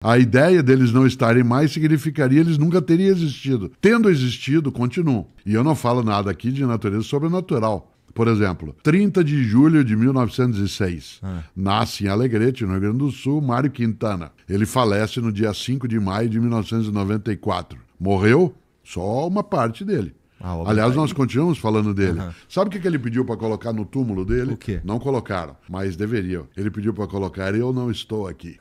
A ideia deles não estarem mais significaria eles nunca teriam existido. Tendo existido, continuam. E eu não falo nada aqui de natureza sobrenatural. Por exemplo, 30 de julho de 1906, nasce em Alegrete, no Rio Grande do Sul, Mário Quintana. Ele falece no dia 5 de maio de 1994. Morreu só uma parte dele. Aliás, nós continuamos falando dele. Sabe o que ele pediu para colocar no túmulo dele? O quê? Não colocaram, mas deveriam. Ele pediu para colocar "eu não estou aqui".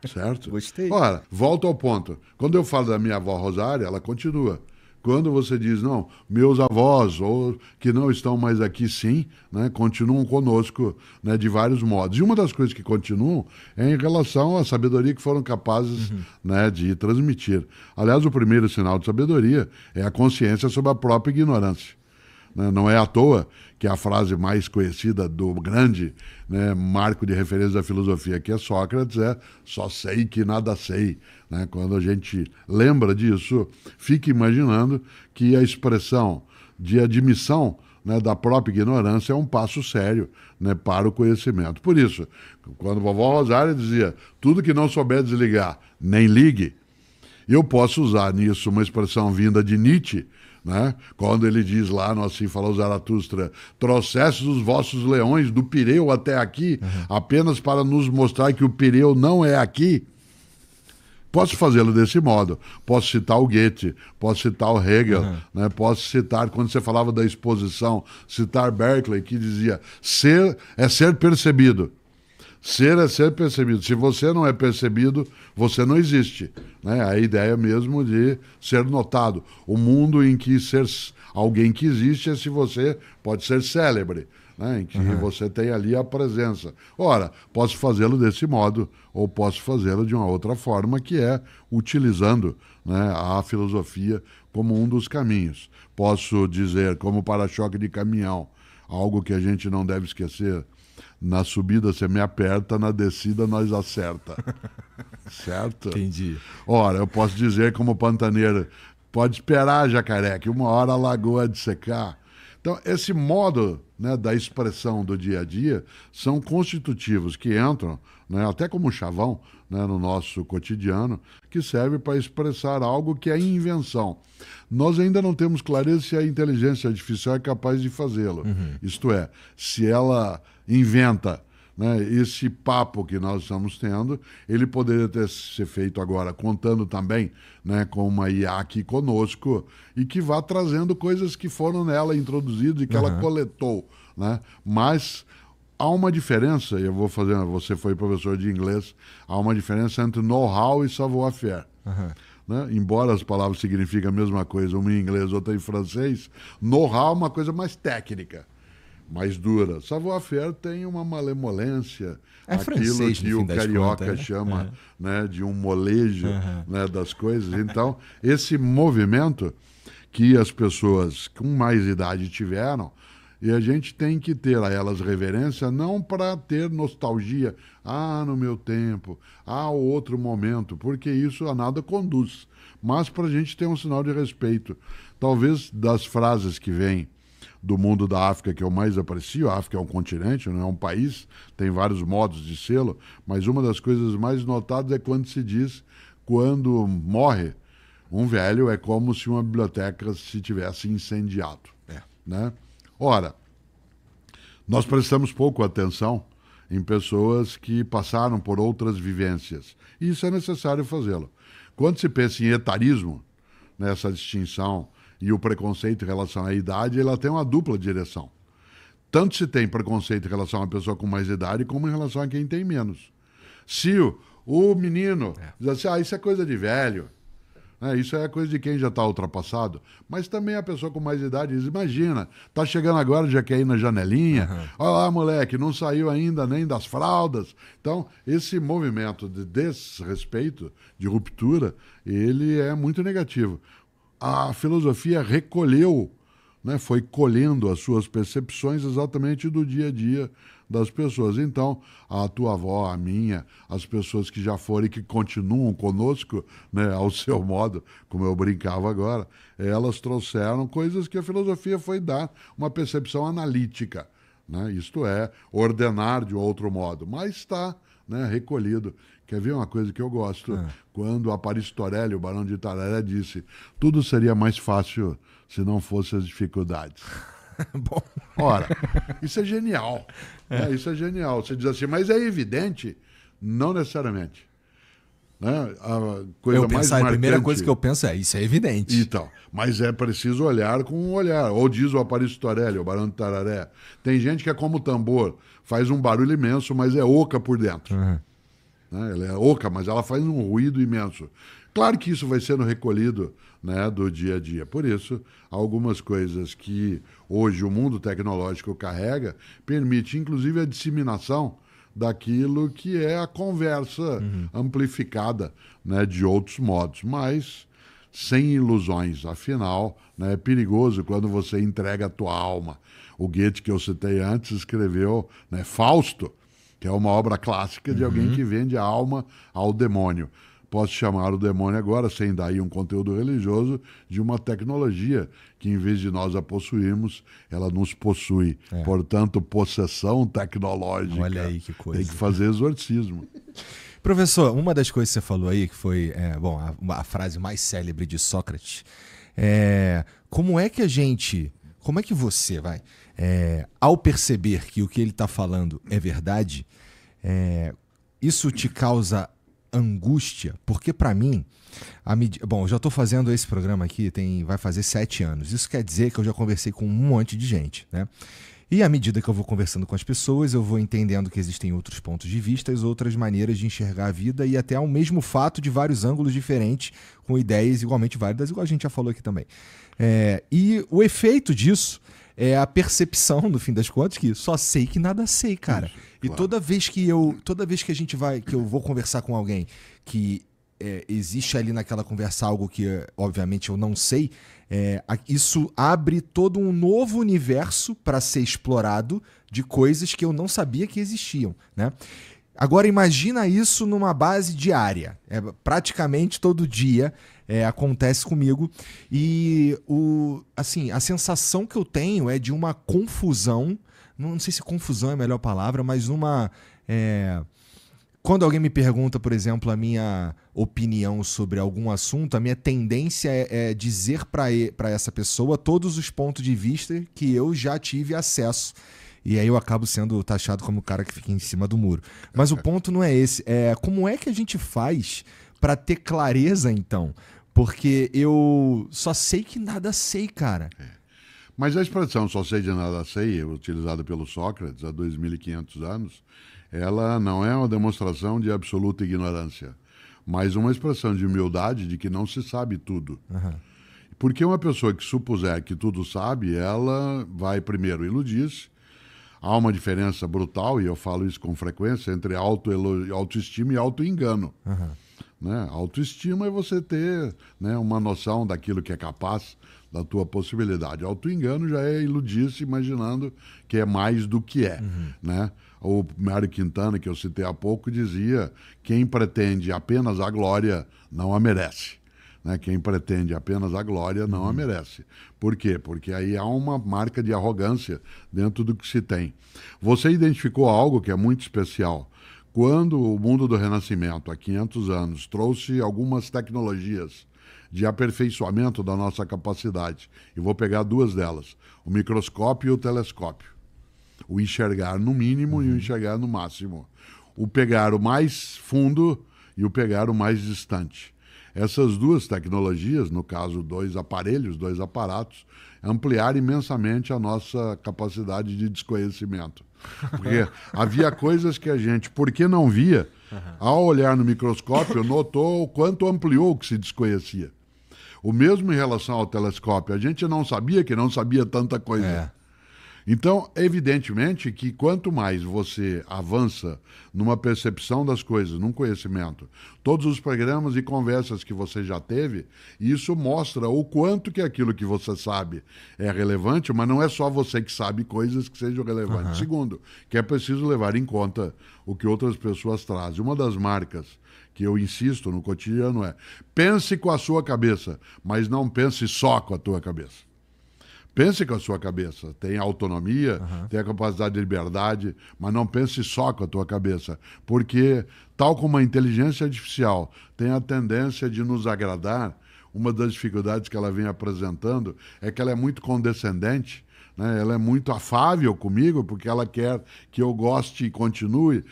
Certo? Gostei. Ora, volta ao ponto. Quando eu falo da minha avó Rosária, ela continua. Quando você diz, não, meus avós, ou que não estão mais aqui, sim, né, continuam conosco, né, de vários modos. E uma das coisas que continuam é em relação à sabedoria que foram capazes, né, de transmitir. Aliás, o primeiro sinal de sabedoria é a consciência sobre a própria ignorância. Não é à toa que a frase mais conhecida do grande, né, marco de referência da filosofia, que é Sócrates, é "só sei que nada sei". Né? Quando a gente lembra disso, fica imaginando que a expressão de admissão, né, da própria ignorância é um passo sério, né, para o conhecimento. Por isso, quando a vovó Rosária dizia "tudo que não souber desligar, nem ligue", eu posso usar nisso uma expressão vinda de Nietzsche, né? Quando ele diz lá, no Assim Falou Zaratustra, "trouxestes os vossos leões do Pireu até aqui, apenas para nos mostrar que o Pireu não é aqui". Posso fazê-lo desse modo. Posso citar o Goethe, posso citar o Hegel, né? Posso citar, quando você falava da exposição, citar Berkeley, que dizia "ser é ser percebido". Ser é ser percebido. Se você não é percebido, você não existe. Né? A ideia mesmo de ser notado. O mundo em que ser alguém que existe é se você pode ser célebre, né? Em que você tem ali a presença. Ora, posso fazê-lo desse modo, ou posso fazê-lo de uma outra forma, que é utilizando, né, a filosofia como um dos caminhos. Posso dizer, como para-choque de caminhão, algo que a gente não deve esquecer: na subida você me aperta, na descida nós acerta. Certo? Entendi. Ora, eu posso dizer como pantaneiro: pode esperar, jacaré, que uma hora a lagoa há de secar. Então, esse modo, né, da expressão do dia a dia são constitutivos que entram, né, até como chavão, né, no nosso cotidiano, que serve para expressar algo que é invenção. Nós ainda não temos clareza se a inteligência artificial é capaz de fazê-lo. Isto é, se ela inventa, né, esse papo que nós estamos tendo, ele poderia ser feito agora contando também, né, com uma IA aqui conosco e que vá trazendo coisas que foram nela introduzidas e que ela coletou, né? Mas há uma diferença, e eu vou fazer, você foi professor de inglês, há uma diferença entre know-how e savoir-faire. Né? Embora as palavras signifiquem a mesma coisa, uma em inglês, outra em francês, know-how é uma coisa mais técnica, mais dura. Savoir-faire tem uma malemolência, aquilo francês, que no o fim das carioca contas, né? chama, né, de um molejo, né, das coisas. Então, esse movimento que as pessoas com mais idade tiveram, e a gente tem que ter a elas reverência, não para ter nostalgia, no meu tempo, outro momento, porque isso a nada conduz, mas para a gente ter um sinal de respeito. Talvez das frases que vêm do mundo da África que eu mais aprecio, a África é um continente, não é um país, tem vários modos de sê-lo, mas uma das coisas mais notadas é quando se diz, quando morre um velho, é como se uma biblioteca se tivesse incendiado. Né? Ora, nós prestamos pouco atenção em pessoas que passaram por outras vivências. E isso é necessário fazê-lo. Quando se pensa em etarismo, nessa distinção, e o preconceito em relação à idade, ela tem uma dupla direção. Tanto se tem preconceito em relação a uma pessoa com mais idade, como em relação a quem tem menos. Se o menino diz assim, isso é coisa de velho, isso é coisa de quem já está ultrapassado, mas também a pessoa com mais idade diz, imagina, tá chegando agora, já quer ir na janelinha, olha lá, moleque, não saiu ainda nem das fraldas. Então, esse movimento de desrespeito, de ruptura, ele é muito negativo. A filosofia recolheu, né, foi colhendo as suas percepções exatamente do dia a dia das pessoas. Então, a tua avó, a minha, as pessoas que já foram e que continuam conosco, né, ao seu modo, como eu brincava agora, elas trouxeram coisas que a filosofia foi dar uma percepção analítica, né? Isto é, ordenar de outro modo, mas está, né, recolhido, Quer ver uma coisa que eu gosto? Quando Aparício Torelli, o Barão de Itararé, disse: tudo seria mais fácil se não fossem as dificuldades. Bom. Ora, isso é genial. Né? Isso é genial. Você diz assim, mas é evidente? Não necessariamente. Né? A primeira coisa que eu penso é, isso é evidente. Então, mas é preciso olhar com um olhar. Ou diz o Aparício Torelli, o Barão de Itararé. Tem gente que é como tambor, faz um barulho imenso, mas é oca por dentro. Né? Ela é oca, mas ela faz um ruído imenso. Claro que isso vai sendo recolhido, né, do dia a dia. Por isso, algumas coisas que hoje o mundo tecnológico carrega permite, inclusive, a disseminação daquilo que é a conversa amplificada, né, de outros modos, mas sem ilusões. Afinal, né, é perigoso quando você entrega a tua alma. O Goethe, que eu citei antes, escreveu, né, Fausto, que é uma obra clássica de alguém que vende a alma ao demônio. Posso chamar o demônio agora, sem dar aí um conteúdo religioso, de uma tecnologia que, em vez de nós a possuirmos, ela nos possui. Portanto, possessão tecnológica. Olha aí que coisa. Tem que fazer exorcismo. Professor, uma das coisas que você falou aí, que foi a frase mais célebre de Sócrates, como é que você vai, ao perceber que o que ele está falando é verdade, isso te causa angústia? Porque para mim, bom, eu já estou fazendo esse programa aqui, vai fazer 7 anos. Isso quer dizer que eu já conversei com um monte de gente, né? E à medida que eu vou conversando com as pessoas, eu vou entendendo que existem outros pontos de vista, outras maneiras de enxergar a vida e até o mesmo fato de vários ângulos diferentes, com ideias igualmente válidas, igual a gente já falou aqui também. E o efeito disso é a percepção, no fim das contas, que só sei que nada sei, cara. Isso, claro. E toda vez que eu vou conversar com alguém que existe ali naquela conversa algo que, obviamente, eu não sei, isso abre todo um novo universo para ser explorado de coisas que eu não sabia que existiam, né? Agora imagina isso numa base diária. Praticamente todo dia acontece comigo. E a sensação que eu tenho é de uma confusão. Não sei se confusão é a melhor palavra, mas quando alguém me pergunta, por exemplo, a minha opinião sobre algum assunto, a minha tendência é dizer para essa pessoa todos os pontos de vista que eu já tive acesso. E aí eu acabo sendo taxado como o cara que fica em cima do muro. Mas o ponto não é esse. Como é que a gente faz para ter clareza, então? Porque eu só sei que nada sei, cara. Mas a expressão só sei de nada sei, utilizada pelo Sócrates há 2.500 anos, ela não é uma demonstração de absoluta ignorância, mas uma expressão de humildade de que não se sabe tudo. Porque uma pessoa que supuser que tudo sabe, ela vai primeiro iludir-se. Há uma diferença brutal, e eu falo isso com frequência, entre autoestima e autoengano. Né? Autoestima é você ter, né, uma noção daquilo que é capaz, da tua possibilidade. Autoengano já é iludir-se imaginando que é mais do que é. Né? O Mário Quintana, que eu citei há pouco, dizia: quem pretende apenas a glória não a merece. Né? Quem pretende apenas a glória não a merece. Por quê? Porque aí há uma marca de arrogância dentro do que se tem. Você identificou algo que é muito especial. Quando o mundo do Renascimento, há 500 anos, trouxe algumas tecnologias de aperfeiçoamento da nossa capacidade, e vou pegar 2 delas, o microscópio e o telescópio. O enxergar no mínimo e o enxergar no máximo. O pegar o mais fundo e o pegar o mais distante. Essas 2 tecnologias, no caso 2 aparelhos, 2 aparatos, ampliaram imensamente a nossa capacidade de desconhecimento. Porque havia coisas que a gente, porque não via, ao olhar no microscópio, notou o quanto ampliou o que se desconhecia. O mesmo em relação ao telescópio. A gente não sabia que não sabia tanta coisa. Então, evidentemente que quanto mais você avança numa percepção das coisas, num conhecimento, todos os programas e conversas que você já teve, isso mostra o quanto que aquilo que você sabe é relevante, mas não é só você que sabe coisas que sejam relevantes. Segundo, que é preciso levar em conta o que outras pessoas trazem. Uma das marcas que eu insisto no cotidiano pense com a sua cabeça, mas não pense só com a tua cabeça. Pense com a sua cabeça. Tenha autonomia, tenha capacidade de liberdade, mas não pense só com a tua cabeça. Porque, tal como a inteligência artificial tem a tendência de nos agradar, uma das dificuldades que ela vem apresentando é que ela é muito condescendente, né? Ela é muito afável comigo, porque ela quer que eu goste e continue.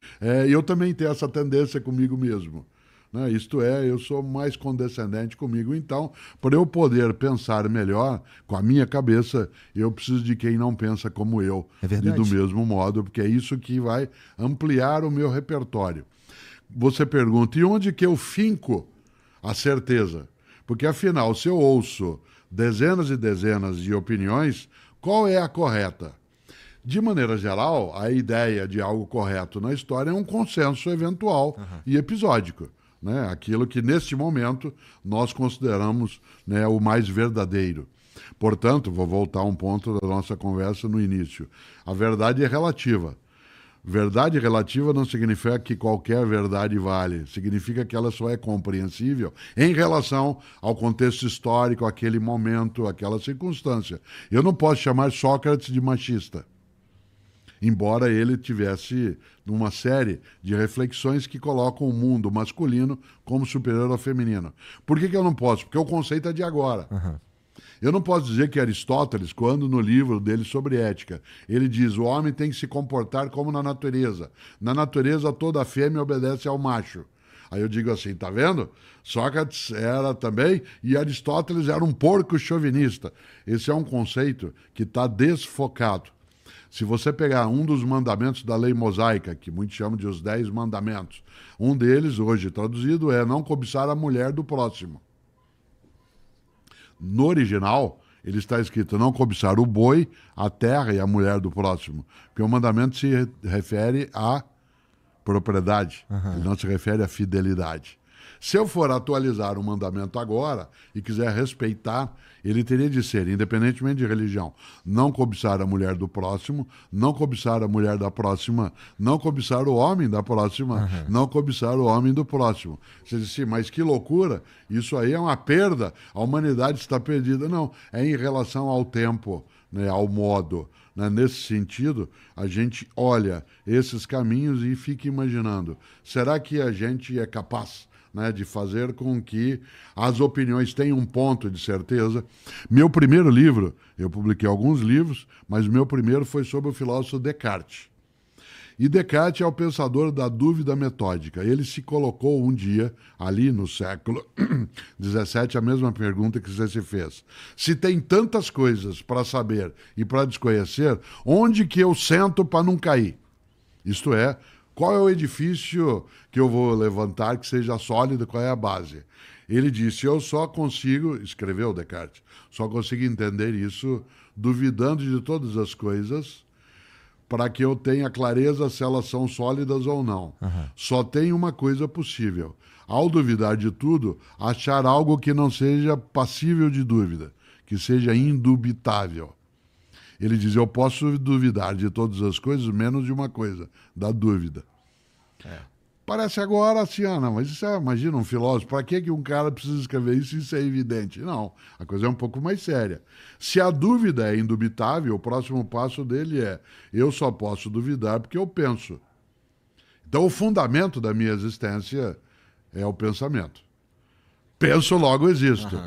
Eu também tenho essa tendência comigo mesmo. Né? Isto é, eu sou mais condescendente comigo. Então, para eu poder pensar melhor com a minha cabeça, eu preciso de quem não pensa como eu. É verdade. E do mesmo modo, porque é isso que vai ampliar o meu repertório. Você pergunta, e onde que eu finco a certeza? Porque, afinal, se eu ouço dezenas e dezenas de opiniões, qual é a correta? De maneira geral, a ideia de algo correto na história é um consenso eventual e episódico. Né? Aquilo que, neste momento, nós consideramos, né, o mais verdadeiro. Portanto, vou voltar a um ponto da nossa conversa no início. A verdade é relativa. Verdade relativa não significa que qualquer verdade vale. Significa que ela só é compreensível em relação ao contexto histórico, aquele momento, aquela circunstância. Eu não posso chamar Sócrates de machista, embora ele tivesse uma série de reflexões que colocam o mundo masculino como superior ao feminino. Por que eu não posso? Porque o conceito é de agora. Eu não posso dizer que Aristóteles, quando no livro dele sobre ética, ele diz o homem tem que se comportar como na natureza. Na natureza, toda fêmea obedece ao macho. Aí eu digo assim, tá vendo? Sócrates era também, e Aristóteles era um porco chauvinista. Esse é um conceito que está desfocado. Se você pegar um dos mandamentos da lei mosaica, que muitos chamam de os 10 mandamentos, um deles, hoje traduzido, é não cobiçar a mulher do próximo. No original, ele está escrito não cobiçar o boi, a terra e a mulher do próximo. Porque o mandamento se refere à propriedade, ele não se refere à fidelidade. Se eu for atualizar o mandamento agora e quiser respeitar, ele teria de ser, independentemente de religião, não cobiçar a mulher do próximo, não cobiçar a mulher da próxima, não cobiçar o homem da próxima, não cobiçar o homem do próximo. Você diz assim, mas que loucura, isso aí é uma perda, a humanidade está perdida. Não, é em relação ao tempo, né, ao modo. Né? Nesse sentido, a gente olha esses caminhos e fica imaginando, será que a gente é capaz, né, de fazer com que as opiniões tenham um ponto de certeza? Meu primeiro livro, eu publiquei alguns livros, mas o meu primeiro foi sobre o filósofo Descartes. E Descartes é o pensador da dúvida metódica. Ele se colocou um dia, ali no século XVII, a mesma pergunta que você se fez. Se tem tantas coisas para saber e para desconhecer, onde que eu sento para não cair? Isto é, qual é o edifício que eu vou levantar que seja sólido, qual é a base? Ele disse, eu só consigo, escreveu Descartes, só consigo entender isso duvidando de todas as coisas para que eu tenha clareza se elas são sólidas ou não. Só tem uma coisa possível. Ao duvidar de tudo, achar algo que não seja passível de dúvida, que seja indubitável. Ele diz, eu posso duvidar de todas as coisas, menos de uma coisa, da dúvida. Parece agora assim, não, mas isso imagina um filósofo, para que um cara precisa escrever isso? Isso é evidente. Não, a coisa é um pouco mais séria. Se a dúvida é indubitável, o próximo passo dele é, eu só posso duvidar porque eu penso. Então o fundamento da minha existência é o pensamento. Penso, logo existo.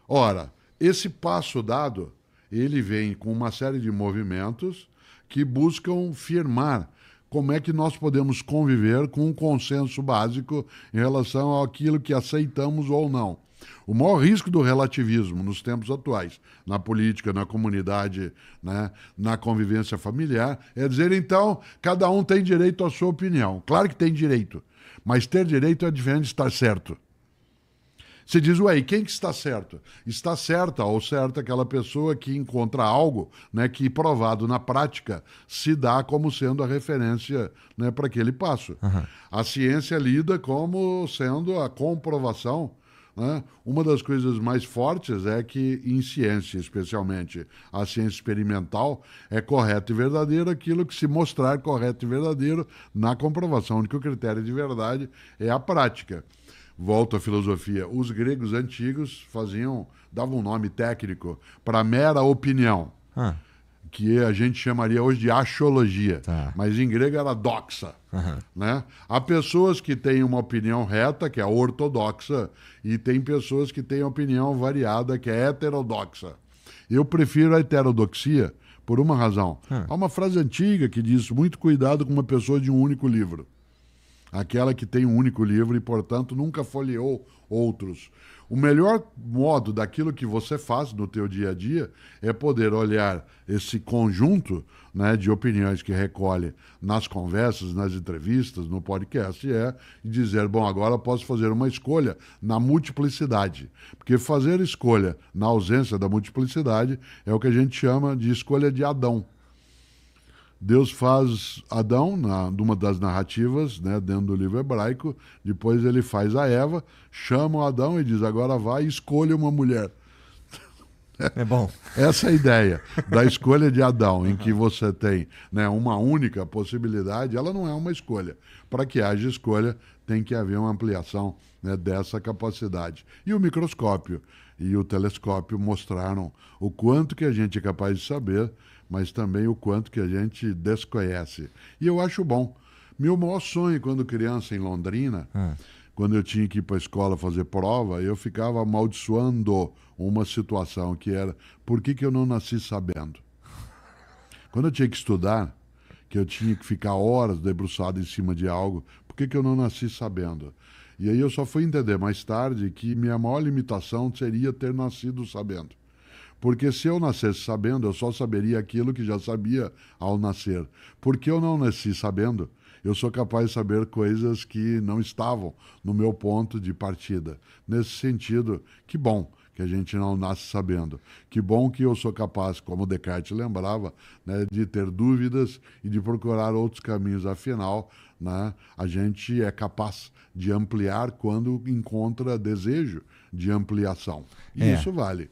Ora, esse passo dado, ele vem com uma série de movimentos que buscam firmar como é que nós podemos conviver com um consenso básico em relação àquilo que aceitamos ou não. O maior risco do relativismo nos tempos atuais, na política, na comunidade, né, na convivência familiar, é dizer, então, cada um tem direito à sua opinião. Claro que tem direito, mas ter direito é diferente de estar certo. Você diz, ué, e quem que está certo? Está certa ou certa aquela pessoa que encontra algo, né, que provado na prática se dá como sendo a referência, né, para aquele passo. A ciência lida como sendo a comprovação. Né? Uma das coisas mais fortes é que em ciência, especialmente a ciência experimental, é correto e verdadeiro aquilo que se mostrar correto e verdadeiro na comprovação, de que o critério de verdade é a prática. volto à filosofia, os gregos antigos davam um nome técnico para mera opinião, Ah, que a gente chamaria hoje de axiologia, Tá. mas em grego era doxa. aham. Né? Há pessoas que têm uma opinião reta, que é a ortodoxa, e tem pessoas que têm opinião variada, que é heterodoxa. Eu prefiro a heterodoxia por uma razão. Há uma frase antiga que diz: muito cuidado com uma pessoa de um único livro. Aquela que tem um único livro e, portanto, nunca folheou outros. O melhor modo daquilo que você faz no teu dia a dia é poder olhar esse conjunto, né, de opiniões que recolhe nas conversas, nas entrevistas, no podcast, e dizer, bom, agora eu posso fazer uma escolha na multiplicidade. Porque fazer escolha na ausência da multiplicidade é o que a gente chama de escolha de Adão. Deus faz Adão, numa das narrativas, né, dentro do livro hebraico, depois ele faz a Eva, chama Adão e diz, agora vai e escolha uma mulher. É bom. Essa é a ideia da escolha de Adão, em que você tem, né, uma única possibilidade, ela não é uma escolha. Para que haja escolha, tem que haver uma ampliação, né, dessa capacidade. E o microscópio e o telescópio mostraram o quanto que a gente é capaz de saber, mas também o quanto que a gente desconhece. E eu acho bom. Meu maior sonho quando criança em Londrina, quando eu tinha que ir para a escola fazer prova, eu ficava amaldiçoando uma situação que era, por que eu não nasci sabendo? Quando eu tinha que estudar, que eu tinha que ficar horas debruçado em cima de algo, por que eu não nasci sabendo? E aí eu só fui entender mais tarde que minha maior limitação seria ter nascido sabendo. Porque se eu nascesse sabendo, eu só saberia aquilo que já sabia ao nascer. Porque eu não nasci sabendo, eu sou capaz de saber coisas que não estavam no meu ponto de partida. Nesse sentido, que bom que a gente não nasce sabendo. Que bom que eu sou capaz, como Descartes lembrava, né, de ter dúvidas e de procurar outros caminhos. Afinal, né, a gente é capaz de ampliar quando encontra desejo de ampliação. E isso vale.